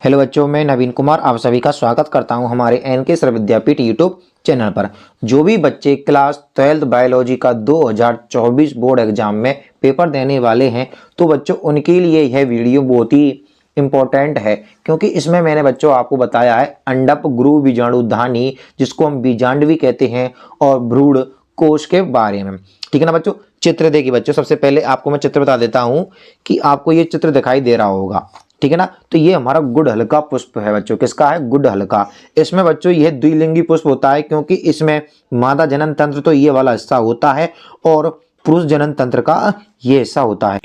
Hello बच्चों, मैं नवीन कुमार आप सभी का स्वागत करता हूं हमारे एनके सर विद्यापीठ यूट्यूब चैनल पर। जो भी बच्चे क्लास 12th बायोलॉजी का 2024 बोर्ड एग्जाम में पेपर देने वाले हैं तो बच्चों उनके लिए यह वीडियो बहुत ही इम्पोर्टेंट है, क्योंकि इसमें मैंने बच्चों आपको बताया है अंडप, गुरु, बीजाणु, धानी जिसको हम बीजांडवी कहते हैं, और भ्रूण कोश के बारे में। ठीक है ना बच्चों। चित्र देखिए बच्चों, सबसे पहले आपको मैं चित्र बता देता हूं कि आपको ये चित्र दिखाई दे रहा होगा। ठीक है ना। तो ये हमारा गुड़हल का पुष्प है बच्चों। किसका है? गुड़हल का। इसमें बच्चों यह द्विलिंगी पुष्प होता है, क्योंकि इसमें मादा जनन तंत्र तो ये वाला हिस्सा होता है और पुरुष जनन तंत्र का ये हिस्सा होता है।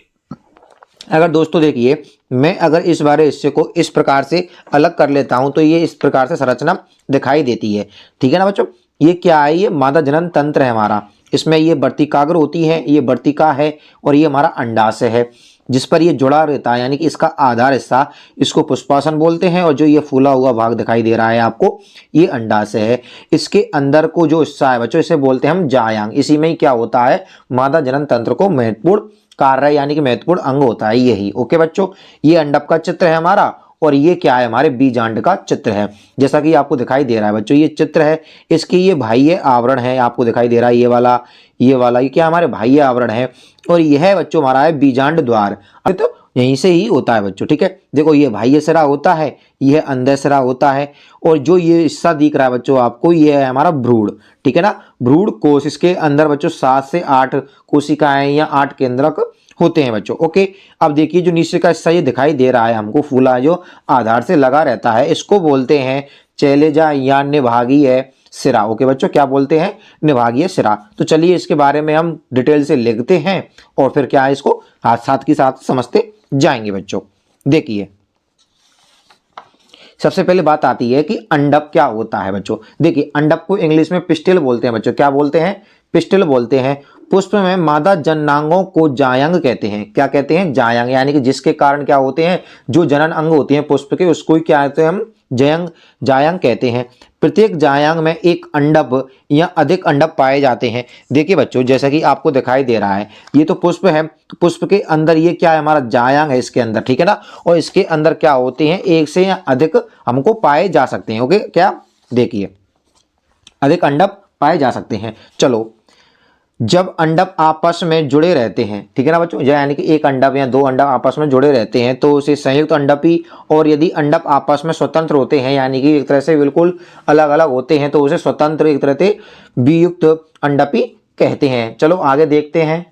अगर दोस्तों देखिए, मैं अगर इस बारे हिस्से को इस प्रकार से अलग कर लेता हूं तो ये इस प्रकार से संरचना दिखाई देती है। ठीक है ना बच्चों। ये क्या है? ये मादा जनन तंत्र है हमारा। इसमें ये वर्तिकाग्र होती है, ये वर्तिका है, और ये हमारा अंडाशय है जिस पर ये जुड़ा रहता है, यानी कि इसका आधार हिस्सा, इसको पुष्पासन बोलते हैं। और जो ये फूला हुआ भाग दिखाई दे रहा है आपको, ये अंडाशय है। इसके अंदर को जो हिस्सा है बच्चों, इसे बोलते हैं हम जायांग। इसी में ही क्या होता है? मादा जनन तंत्र को महत्वपूर्ण कार्य यानी कि महत्वपूर्ण अंग होता है यही। ओके बच्चों, ये अंडप का चित्र है हमारा, और ये क्या है? हमारे बीजांड का चित्र है। जैसा कि आपको दिखाई दे रहा है बच्चों, ये चित्र है, इसकी ये बाह्य आवरण है, आपको दिखाई दे रहा है ये वाला, ये क्या हमारे बाह्य आवरण है। और यह बच्चों हमारा है बीजांड द्वार। तो यहीं से ही होता है बच्चों। ठीक है, देखो ये बाह्य सिरा होता है, यह अंदर सिरा होता है, और जो ये हिस्सा दिख रहा है बच्चों आपको, ये है हमारा भ्रूण। ठीक है ना। भ्रूण कोश, इसके अंदर बच्चों 7 से 8 कोशिकाएं या 8 केंद्रक होते हैं बच्चों। ओके, अब देखिए जो नीचे का हिस्सा ये दिखाई दे रहा है हमको, फूला जो आधार से लगा रहता है, इसको बोलते हैं चैलेजा या निभागीय सिरा। ओके बच्चों, क्या बोलते हैं? निभागीय सिरा। तो चलिए इसके बारे में हम डिटेल से लिखते हैं और फिर क्या है इसको साथ के साथ समझते जाएंगे बच्चों। देखिए सबसे पहले बात आती है कि अंडप क्या होता है बच्चों। देखिए अंडप को इंग्लिश में पिस्टिल बोलते हैं बच्चों। क्या बोलते हैं? पिस्टिल बोलते हैं। पुष्प में मादा जननांगों को जायंग कहते हैं। क्या कहते हैं? जायंग, यानी कि जिसके कारण क्या होते हैं, जो जनन अंग होते हैं पुष्प के, उसको ही क्या कहते हैं हम? जायंग कहते हैं। प्रत्येक जायंग में एक अंडप या अधिक अंडप पाए जाते हैं। देखिए बच्चों, जैसा कि आपको दिखाई दे रहा है, ये तो पुष्प है, पुष्प के अंदर ये क्या है? हमारा जायंग है इसके अंदर। ठीक है ना। और इसके अंदर क्या होते हैं? एक से या अधिक हमको पाए जा सकते हैं। ओके, क्या? देखिए अधिक अंडप पाए जा सकते हैं। चलो, जब अंडप आपस में जुड़े रहते हैं, ठीक है ना बच्चों, यानी कि एक अंडप या 2 अंडप आपस में जुड़े रहते हैं तो उसे संयुक्त अंडपी, और यदि अंडप आपस में स्वतंत्र होते हैं यानी कि एक तरह से बिल्कुल अलग अलग होते हैं तो उसे स्वतंत्र, एक तरह से वियुक्त अंडपी कहते हैं। चलो आगे देखते हैं।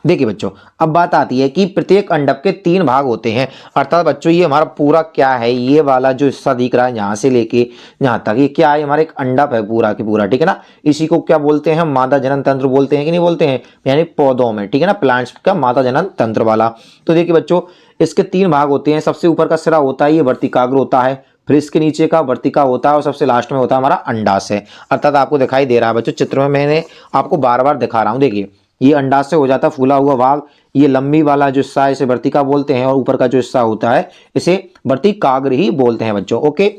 देखिए बच्चों, अब बात आती है कि प्रत्येक अंडप के 3 भाग होते हैं। अर्थात बच्चों ये हमारा पूरा क्या है? ये वाला जो हिस्सा दिख रहा है यहाँ से लेके यहाँ तक, ये क्या है? हमारा एक अंडप है पूरा की पूरा। ठीक है ना। इसी को क्या बोलते हैं? मादा जनन तंत्र बोलते हैं कि नहीं बोलते हैं? यानी पौधों में, ठीक है ना, प्लांट्स का मादा जनन तंत्र वाला। तो देखिए बच्चों, इसके 3 भाग होते हैं। सबसे ऊपर का सिरा होता है, ये वर्तिकाग्र होता है, फिर इसके नीचे का वर्तिका होता है, और सबसे लास्ट में होता है हमारा अंडाशय। अर्थात आपको दिखाई दे रहा है बच्चों चित्र में, मैंने आपको बार बार दिखा रहा हूँ। देखिए ये अंडाशय हो जाता है, फूला हुआ भाग, ये लंबी वाला जो हिस्सा है इसे वर्तिका बोलते हैं, और ऊपर का जो हिस्सा होता है इसे वर्तिकाग्र ही बोलते हैं बच्चों। ओके,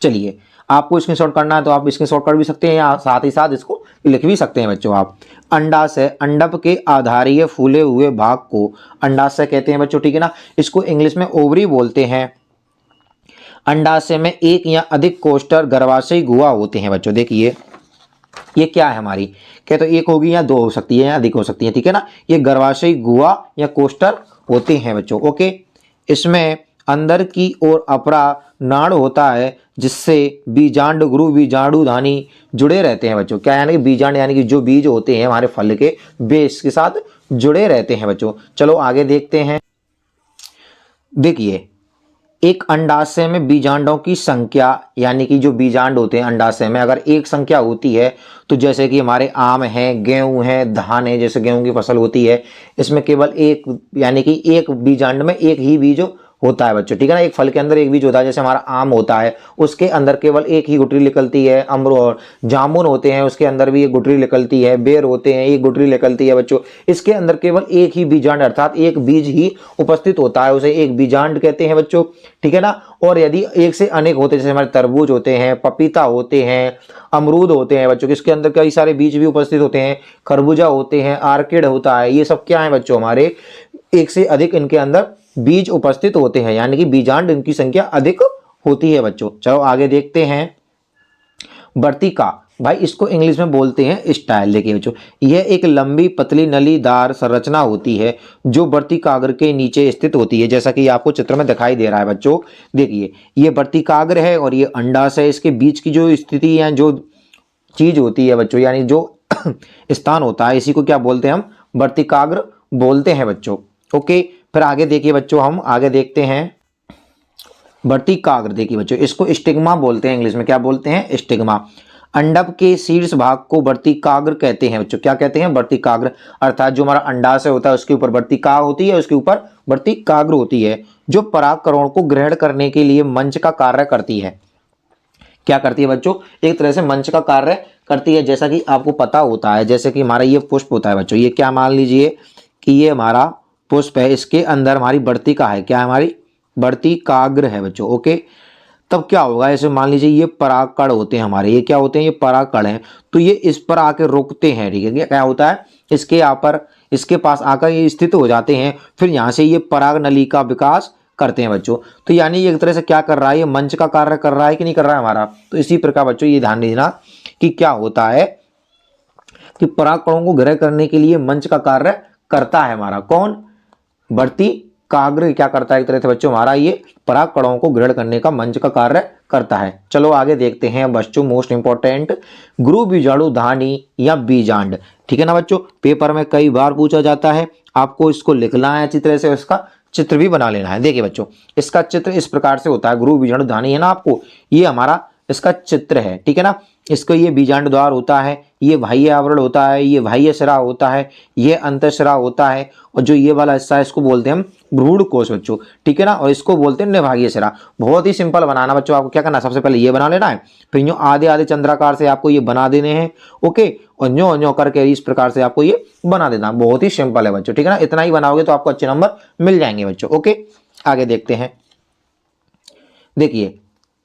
चलिए आपको स्क्रीनशॉट करना है तो आप स्क्रीनशॉट कर भी सकते हैं, या साथ ही साथ इसको लिख भी सकते हैं बच्चों आप। अंडाशय, अंडप के आधारीय फूले हुए भाग को अंडाशय कहते हैं बच्चों। ठीक है ना। इसको इंग्लिश में ओवरी बोलते हैं। अंडाशय में एक या अधिक कोस्टर गर्भाशयी गुहा होते हैं बच्चों। देखिए ये क्या है हमारी? क्या तो एक होगी या 2 हो सकती है या अधिक हो सकती है। ठीक है ना। ये गर्भाशयी गुहा या कोस्टर होते हैं बच्चों। ओके, इसमें अंदर की ओर अपरा नाड़ होता है जिससे बीजांड, गुरु, बीजाणु, धानी जुड़े रहते हैं बच्चों। क्या यानी कि बीजांड यानी कि जो बीज होते हैं हमारे फल के, वे इसके साथ जुड़े रहते हैं बच्चों। चलो आगे देखते हैं। देखिए एक अंडाशय में बीजांडों की संख्या, यानी कि जो बीजांड होते हैं अंडाशय में, अगर एक संख्या होती है तो जैसे कि हमारे आम हैं, गेहूं है, धान है, जैसे गेहूं की फसल होती है, इसमें केवल एक, यानी कि एक बीजांड में एक ही बीज होता है बच्चों। ठीक है ना। एक फल के अंदर एक बीज होता है, जैसे हमारा आम होता है उसके अंदर केवल एक ही गुठली निकलती है। अमरूद और जामुन होते हैं उसके अंदर भी एक गुठली निकलती है। बेर होते हैं, एक गुठली निकलती है बच्चों। इसके अंदर केवल एक ही बीजांड अर्थात एक बीज ही उपस्थित होता है, उसे एक बीजांड कहते हैं बच्चों। ठीक है ना। और यदि एक से अनेक होते हैं, जैसे हमारे तरबूज होते हैं, पपीता होते हैं, अमरूद होते हैं बच्चों, इसके अंदर कई सारे बीज भी उपस्थित होते हैं, खरबूजा होते हैं, आर्किड होता है, ये सब क्या है बच्चों? हमारे एक से अधिक इनके अंदर बीज उपस्थित होते हैं, यानी कि बीजांड इनकी संख्या अधिक होती है बच्चों। चलो आगे देखते हैं। वर्तिका, भाई इसको इंग्लिश में बोलते हैं स्टाइल। देखिए बच्चों, यह एक लंबी पतली नलीदार संरचना होती है जो वर्तिकाग्र के नीचे स्थित होती है, जैसा कि आपको चित्र में दिखाई दे रहा है बच्चों। देखिए ये वर्तिकाग्र है और ये अंडाशय है। इसके बीच की जो स्थिति या जो चीज होती है बच्चों, यानी जो स्थान होता है, इसी को क्या बोलते हैं हम? वर्तिकाग्र बोलते हैं बच्चों। ओके, फिर आगे देखिए बच्चों, हम आगे देखते हैं वर्तिकाग्र। देखिए बच्चों, इसको स्टिग्मा बोलते हैं, इंग्लिश में क्या बोलते हैं? स्टिग्मा। अंडक के शीर्ष भाग को वर्तिकाग्र कहते हैं बच्चों। क्या कहते हैं? वर्तिकाग्र। अर्थात जो हमारा अंडाशय होता है उसके ऊपर वर्तिका होती है, उसके ऊपर वर्तिकाग्र होती है, जो परागकणों को ग्रहण करने के लिए मंच का कार्य करती है। क्या करती है बच्चों? एक तरह से मंच का कार्य करती है। जैसा कि आपको पता होता है, जैसे कि हमारा ये पुष्प होता है बच्चों, ये क्या मान लीजिए कि ये हमारा पुष्प है, इसके अंदर हमारी वर्तिका है। क्या है? हमारी वर्तिकाग्र है बच्चों। ओके, तब क्या होगा? ऐसे मान लीजिए ये परागकण होते हैं हमारे, ये क्या होते हैं? ये परागकण हैं। तो ये इस पर आके रुकते हैं, ठीक है? क्या होता है? इसके यहाँ पर, इसके पास आकर ये स्थित हो जाते हैं, फिर यहाँ से ये पराग नली का विकास करते हैं बच्चों। तो यानी ये एक तरह से क्या कर रहा है? ये मंच का कार्य कर रहा है कि नहीं कर रहा है हमारा? तो इसी प्रकार बच्चों ये ध्यान देना कि क्या होता है कि परागकणों को ग्रहण करने के लिए मंच का कार्य करता है हमारा कौन? वर्तिकाग्र क्या करता है? एक तरह से बच्चों हमारा ये परागकणों को ग्रहण करने का मंच का कार्य करता है। चलो आगे देखते हैं बच्चों, मोस्ट इंपॉर्टेंट, गुरु बीजाणु धानी या बीजांड। ठीक है ना बच्चों, पेपर में कई बार पूछा जाता है, आपको इसको लिखना है अच्छी तरह से, इसका चित्र भी बना लेना है। देखिए बच्चों, इसका चित्र इस प्रकार से होता है। गुरु बीजाणु धानी है ना, आपको ये हमारा इसका चित्र है, ठीक है ना। इसको ये बीजांड द्वार होता है, ये बाह्य आवरण होता है, ये बाह्य शिरा होता है, ये अंतःशिरा होता है, और जो ये वाला हिस्सा है इसको बोलते हैं हम भ्रूण कोश बच्चों, ठीक है ना। और इसको बोलते हैं निभागीय शिरा। बहुत ही सिंपल बनाना बच्चों, आपको क्या करना है? सबसे पहले ये बना लेना है, फिर यूं आधे आधे चंद्राकार से आपको ये बना देने हैं। ओके, और न्यो न्यो करके इस प्रकार से आपको ये बना देना। बहुत ही सिंपल है बच्चों, ठीक है ना। इतना ही बनाओगे तो आपको अच्छे नंबर मिल जाएंगे बच्चों। ओके, आगे देखते हैं। देखिए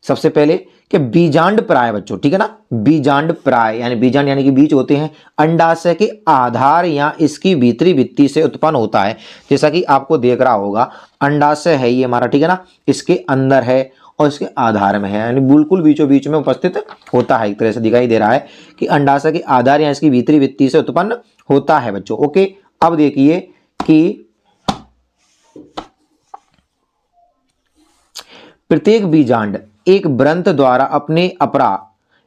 सबसे पहले कि बीजांड प्राय बच्चों, ठीक है ना। बीजांड प्राय यानी बीजांड यानी कि बीज होते हैं, अंडाशय के आधार या इसकी भीतरी भित्ति से उत्पन्न होता है। जैसा कि आपको देख रहा होगा, अंडाशय है ये हमारा, ठीक है ना, इसके अंदर है और इसके आधार में है, यानी बिल्कुल बीचों बीच में उपस्थित होता है। एक तरह से दिखाई दे रहा है कि अंडाशय के आधार या इसकी भीतरी भित्ति से उत्पन्न होता है बच्चों। ओके, अब देखिए कि प्रत्येक बीजांड एक व्रंत द्वारा अपने अपरा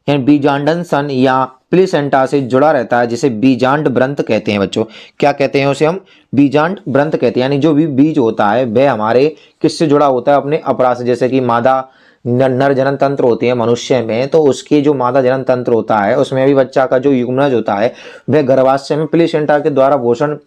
यानी बीजांडन सन या प्लेसेंटा से जुड़ा रहता है, जिसे बीजांड व्रंत कहते हैं बच्चों। क्या कहते हैं उसे? हम बीजांड व्रंत कहते हैं। यानी जो भी बीज होता है वह हमारे किससे जुड़ा होता है? अपने अपरा से। जैसे कि मादा नर जनन तंत्र होते हैं मनुष्य में, तो उसके जो मादा जनन तंत्र होता है उसमें भी बच्चा का जो युग्मनज होता है वह गर्भाशय में प्लेसेंटा के द्वारा पोषण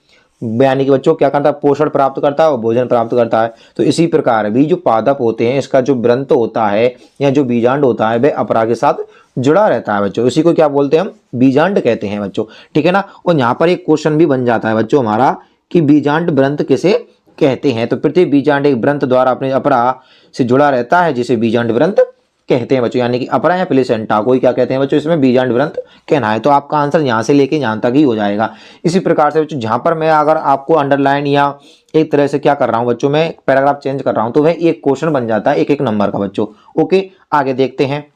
यानी कि बच्चों क्या करता है? पोषण प्राप्त करता है और भोजन प्राप्त करता है। तो इसी प्रकार भी जो पादप होते हैं, इसका जो व्रंत होता है या जो बीजांड होता है वह अपरा के साथ जुड़ा रहता है बच्चों। इसी को क्या बोलते हैं? हम बीजांड कहते हैं बच्चों, ठीक है ना। और यहाँ पर एक क्वेश्चन भी बन जाता है बच्चों हमारा कि बीजांड व्रंत किसे कहते हैं? तो प्रत्येक बीजांड एक व्रंत द्वारा अपने अपरा से जुड़ा रहता है, जिसे बीजांड व्रंत कहते हैं बच्चों। यानी कि अपरा या प्लेसेंटा को ही क्या कहते हैं बच्चों? इसमें बीजांड व्रंत कहना है। तो आपका आंसर यहाँ से लेके यहाँ तक ही हो जाएगा। इसी प्रकार से बच्चों, जहाँ पर मैं अगर आपको अंडरलाइन या एक तरह से क्या कर रहा हूँ बच्चों, मैं पैराग्राफ चेंज कर रहा हूँ, तो वह एक क्वेश्चन बन जाता है एक एक नंबर का बच्चों। ओके, आगे देखते हैं।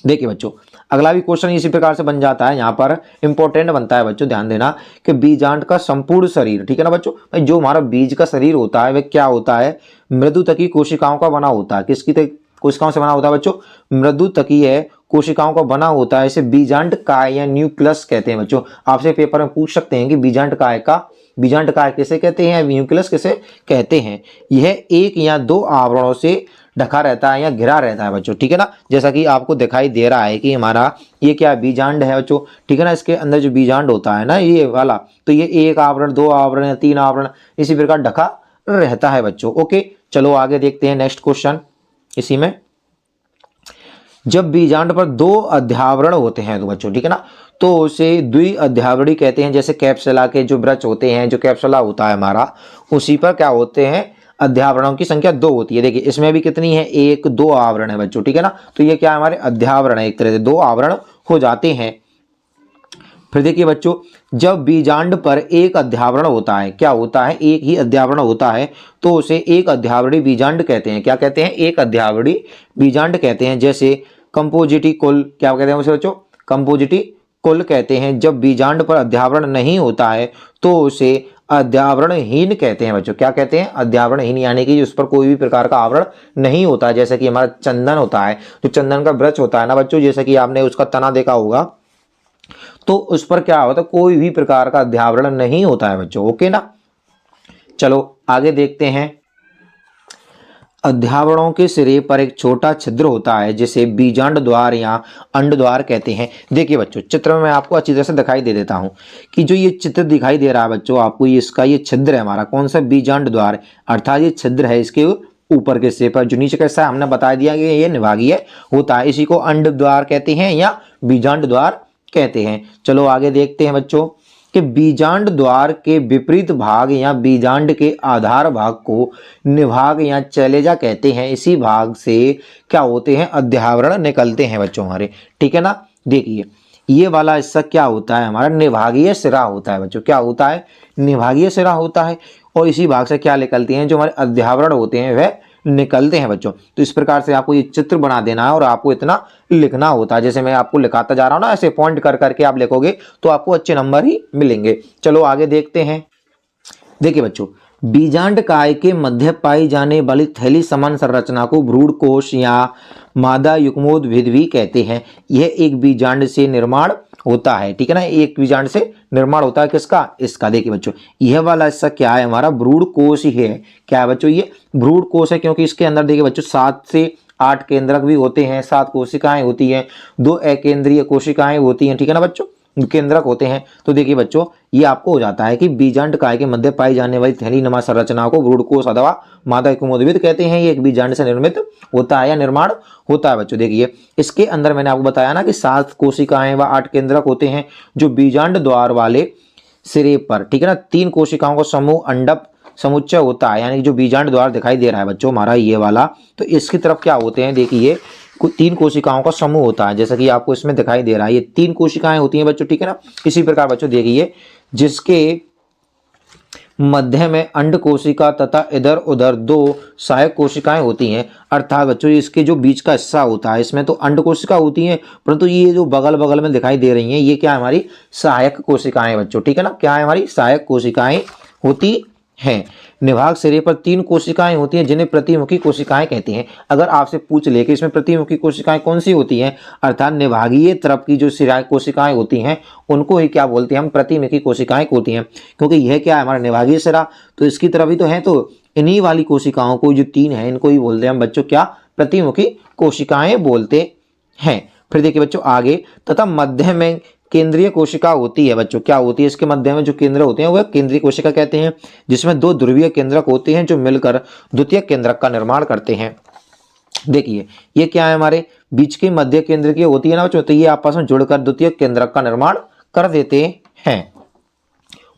देखिए बच्चों, अगला भी क्वेश्चन इसी प्रकार से बन जाता है। यहाँ पर इंपॉर्टेंट बनता है बच्चों, ध्यान देना कि बीजांड का संपूर्ण शरीर, ठीक है ना बच्चों, जो हमारा बीज का शरीर होता है वह क्या होता है? मृदुतकी कोशिकाओं का बना होता है। किसकी कोशिकाओं से बना होता है बच्चों? मृदुतकीय कोशिकाओं का बना होता है। इसे बीजांड काय या न्यूक्लियस कहते हैं बच्चों। आपसे पेपर में पूछ सकते हैं कि बीजांड काय किसे कहते हैं, न्यूक्लियस किसे कहते हैं। यह एक या दो आवरणों से ढका रहता है या घिरा रहता है बच्चों, ठीक है ना। जैसा कि आपको दिखाई दे रहा है कि हमारा ये क्या बीजांड है बच्चों, ठीक है ना। इसके अंदर जो बीजांड होता है ना ये वाला, तो ये एक आवरण, दो आवरण या तीन आवरण इसी प्रकार ढका रहता है बच्चों। ओके, चलो आगे देखते हैं नेक्स्ट क्वेश्चन। इसी में जब बीजांड पर दो अध्यावरण होते हैं तो बच्चों, ठीक है ना, तो उसे द्विअध्यावरणी कहते हैं। जैसे कैप्सुला के जो वृक्ष होते हैं, जो कैप्सुला होता है हमारा, उसी पर क्या होते हैं? अध्यावरणों की संख्या दो होती है। देखिए इसमें भी कितनी है? एक, दो आवरण है बच्चों, ठीक है ना। तो ये क्या हमारे अध्यावरण है, एक तरह से दो आवरण हो जाते हैं। फिर देखिए बच्चों, जब बीजांड पर एक अध्यावरण होता है, क्या होता है, एक ही अध्यावरण होता है, तो उसे एक अध्यावरी बीजांड कहते हैं। क्या कहते हैं, एक अध्यावरी बीजांड कहते हैं। जैसे कंपोजिटी कुल, क्या कहते हैं उसे बच्चों, कंपोजिटी कुल कहते हैं। जब बीजांड पर अध्यावरण नहीं होता है तो उसे अध्यावरणहीन कहते हैं बच्चों। क्या कहते हैं, अध्यावरणहीन, यानी कि उस पर कोई भी प्रकार का आवरण नहीं होता है। जैसे कि हमारा चंदन होता है, जो चंदन का वृक्ष होता है ना बच्चों, जैसे कि आपने उसका तना देखा होगा, तो उस पर क्या होता है, कोई भी प्रकार का अध्यावरण नहीं होता है बच्चों। ओके ना, चलो आगे देखते हैं। अध्यावरणों के सिरे पर एक छोटा छिद्र होता है जिसे बीजांड द्वार या अंड द्वार कहते हैं। देखिए बच्चों, चित्र में मैं आपको अच्छी तरह से दिखाई दे देता हूं कि जो ये चित्र दिखाई दे रहा है बच्चों आपको, ये इसका ये छिद्र है हमारा, कौन सा, बीजांड द्वार, अर्थात ये छिद्र है इसके ऊपर के सिरे पर। जो नीचे का हिस्सा है हमने बता दिया कि ये निभागीय होता है, इसी को अंड द्वार कहते हैं या बीजांड द्वार कहते हैं। चलो आगे देखते हैं बच्चों कि बीजांड द्वार के विपरीत भाग या बीजांड के आधार भाग को निभाग या चैलेजा कहते हैं। इसी भाग से क्या होते हैं, अध्यावरण निकलते हैं बच्चों हमारे, ठीक है ना। देखिए ये वाला हिस्सा क्या होता है, हमारा निभागीय सिरा होता है बच्चों। क्या होता है, निभागीय सिरा होता है, और इसी भाग से क्या निकलती हैं, जो हमारे अध्यावरण होते हैं वह निकलते हैं बच्चों। तो इस प्रकार से आपको ये चित्र बना देना है और आपको इतना लिखना होता है। जैसे मैं आपको लिखाता जा रहा हूं ना, ऐसे पॉइंट कर करके आप लिखोगे तो आपको अच्छे नंबर ही मिलेंगे। चलो आगे देखते हैं। देखिए बच्चों, बीजांड काय के मध्य पाई जाने वाली थैली समान संरचना को भ्रूण कोश या मादा युग्मोद्भिद भी कहते हैं। यह एक बीजांड से निर्माण होता है, ठीक है ना, एक बीजांड से निर्माण होता है किसका, इसका। देखिए बच्चों, यह वाला हिस्सा क्या है, हमारा भ्रूण कोश ही है। क्या है बच्चों, ये भ्रूण कोश है, क्योंकि इसके अंदर देखिए बच्चों 7 से 8 केंद्रक भी होते हैं, 7 कोशिकाएं होती हैं, 2 अकेंद्रीय कोशिकाएं होती हैं, ठीक है ना बच्चों, केंद्रक होते हैं। तो देखिए बच्चों, ये आपको हो जाता है कि बीजांड काय के मध्य पाई जाने वाली थैली नुमा संरचना को भ्रूणकोश अथवा मादा युग्मोद्भिद कहते हैं। ये एक बीजांड से निर्मित होता है या निर्माण होता है बच्चों। देखिए इसके अंदर मैंने आपको बताया ना कि 7 कोशिकाएं व 8 केंद्रक होते हैं जो बीजांड द्वार वाले सिरे पर, ठीक है ना, 3 कोशिकाओं का समूह अंडप समुच्चय होता है, यानी कि जो बीजांड द्वार दिखाई दे रहा है बच्चों हमारा ये वाला, तो इसकी तरफ क्या होते हैं, देखिए 3 कोशिकाओं का समूह होता है, जैसा कि आपको इसमें दिखाई दे रहा है, ये 3 कोशिकाएं होती हैं बच्चों, ठीक है ना। इसी प्रकार बच्चों देखिए, जिसके मध्य में अंड कोशिका तथा इधर उधर 2 सहायक कोशिकाएं होती हैं। अर्थात बच्चों इसके जो बीच का हिस्सा होता है इसमें तो अंड कोशिका होती हैं, परंतु ये जो बगल बगल में दिखाई दे रही हैं ये क्या है, हमारी सहायक कोशिकाएं बच्चों, ठीक है ना। क्या है, हमारी सहायक कोशिकाएं होती हैं। निभाग सिरे पर 3 कोशिकाएं होती हैं जिन्हें प्रतिमुखी कोशिकाएं कहते हैं। अगर आपसे पूछ ले कि इसमें प्रतिमुखी कोशिकाएं कौन सी होती हैं, अर्थात निभागीय तरफ की जो सिरा कोशिकाएं होती हैं उनको ही क्या बोलते हैं हम, प्रतिमुखी कोशिकाएं होती हैं। क्योंकि यह क्या है, हमारा निभागीय सिरा, तो इसकी तरफ ही तो है, तो इन्हीं वाली कोशिकाओं को जो 3 है इनको ही बोलते हैं हम बच्चों क्या, प्रतिमुखी कोशिकाएं बोलते हैं। फिर देखिए बच्चों आगे, तथा मध्य में केंद्रीय कोशिका होती है बच्चों। क्या होती है, इसके मध्य में जो केंद्र होते हैं वह केंद्रीय कोशिका कहते हैं, जिसमें 2 ध्रुवीय केंद्रक होते हैं जो मिलकर द्वितीय केंद्रक का निर्माण करते हैं। देखिए ये क्या है, हमारे बीच के मध्य केंद्र की होती है ना बच्चों, तो ये आपस में जुड़कर द्वितीय केंद्रक का निर्माण कर देते हैं।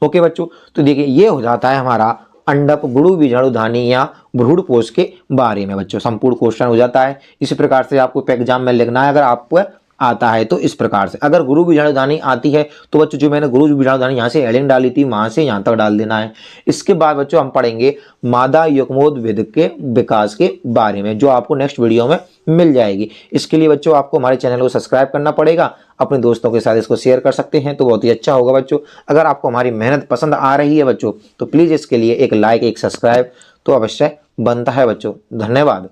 ओके बच्चों, तो देखिए ये हो जाता है हमारा अंडप गुरु बीजाणुधानी या भ्रूणकोश के बारे में बच्चों, संपूर्ण क्वेश्चन हो जाता है। इसी प्रकार से आपको एग्जाम में लिखना है, अगर आपको आता है तो इस प्रकार से। अगर गुरु बीजाणुधानी आती है तो बच्चों जो मैंने गुरु बीजाणुधानी यहाँ से हेडिंग डाली थी वहां से यहाँ तक डाल देना है। इसके बाद बच्चों हम पढ़ेंगे मादा युग्मोद्भिद के विकास के बारे में, जो आपको नेक्स्ट वीडियो में मिल जाएगी। इसके लिए बच्चों आपको हमारे चैनल को सब्सक्राइब करना पड़ेगा, अपने दोस्तों के साथ इसको शेयर कर सकते हैं तो बहुत ही अच्छा होगा बच्चों। अगर आपको हमारी मेहनत पसंद आ रही है बच्चों तो प्लीज़ इसके लिए एक लाइक, एक सब्सक्राइब तो अवश्य बनता है बच्चों। धन्यवाद।